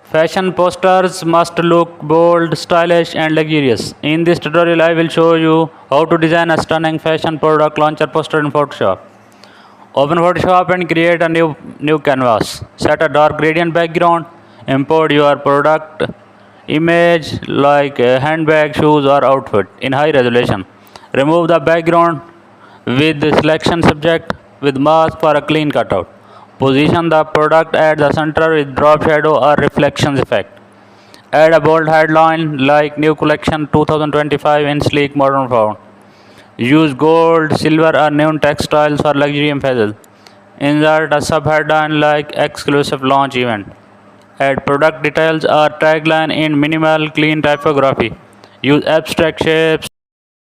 Fashion posters must look bold, stylish, and luxurious. In this tutorial, I will show you how to design a stunning fashion product launcher poster in Photoshop. Open Photoshop and create a new canvas. Set a dark gradient background. Import your product image like a handbag, shoes, or outfit in high resolution. Remove the background with the selection subject with mask for a clean cutout. Position the product at the center with drop shadow or reflections effect. Add a bold headline like New Collection 2025 in sleek modern font. Use gold, silver, or neon textiles for luxury emphasis. Insert a subheadline like Exclusive Launch Event. Add product details or tagline in minimal, clean typography. Use abstract shapes